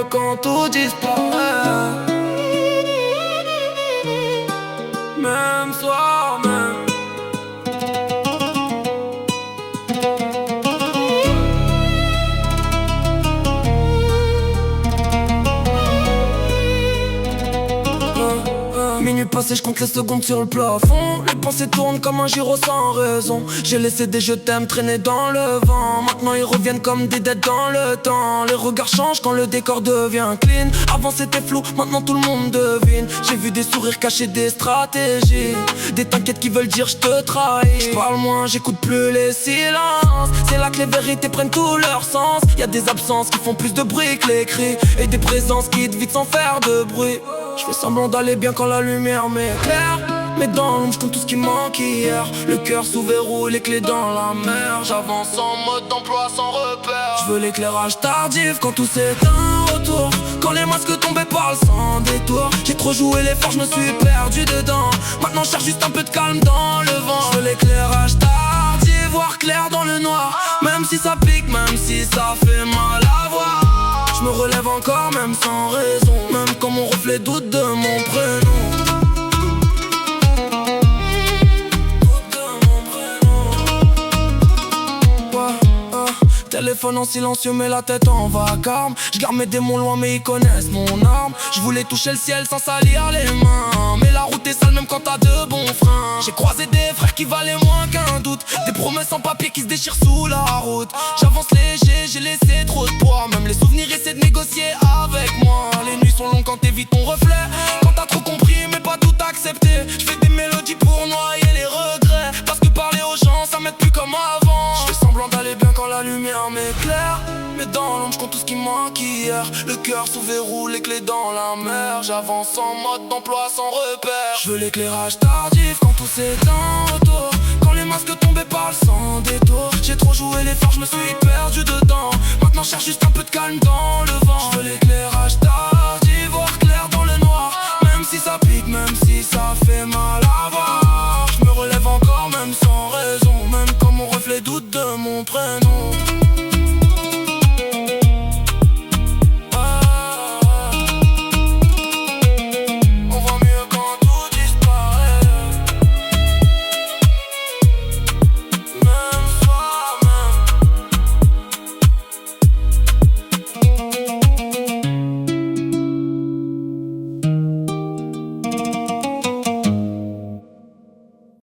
quand tout disparaît. Même soir, même. Minuit passé, je compte les secondes sur le plafond. Les pensées tournent comme un gyro sans raison. J'ai laissé des je t'aime traîner dans le vent. Maintenant ils reviennent comme des dettes dans le temps. Les regards changent quand le décor devient clean. Avant c'était flou, maintenant tout le monde devine. J'ai vu des sourires cacher des stratégies. Des t'inquiètes qui veulent dire je te trahis. Je parle moins, j'écoute plus les silences. C'est là que les vérités prennent tout leur sens. Y a des absences qui font plus de bruit que les cris. Et des présences qui quittent vite sans faire de bruit. Je fais semblant d'aller bien quand la lumière m'éclaire. Mais dans l'ombre, je compte tout ce qui manque hier. Le cœur sous verrou, les clés dans la mer. J'avance en mode d'emploi sans repère. Je veux l'éclairage tardif quand tout s'éteint autour. Quand les masques tombaient parlent sans détour. J'ai trop joué l'effort, je me suis perdu dedans. Maintenant je cherche juste un peu de calme dans le vent. Je veux l'éclairage tardif, voir clair dans le noir. Même si ça pique, même si ça fait mal à voir. Je me relève encore même sans raison. Même quand mon reflet doute de mon prénom. Téléphone en silencieux mais la tête en vacarme. Je garde mes démons loin mais ils connaissent mon arme. Je voulais toucher le ciel sans salir les mains. Mais la route est sale même quand t'as de bons freins. J'ai croisé des frères qui valaient moins qu'un doute. Des promesses sans papier qui se déchirent sous la route. J'avance léger, j'ai laissé trop de poids. Même les souvenirs essaient de négocier avec moi. Les nuits sont longues quand t'évites ton reflet. Quand t'as trop compris mais pas tout accepté. Je fais des mélodies pour noyer les regrets. Parce que parler aux gens ça m'aide plus comme avant. Je fais semblant d'aller bien quand la lumière m'éclaire. Mais dans l'ombre je compte tout ce qui manque hier. Le cœur sous verrou, les clés dans la mer. J'avance en mode d'emploi sans repère. Je veux l'éclairage tardif quand tout s'éteint autour. Quand les masques tombaient parlent sans détour. J'ai trop joué l'effort, je me suis perdu dedans. Maintenant je cherche juste un peu de calme dans le vent. Je veux l'éclairage tardif.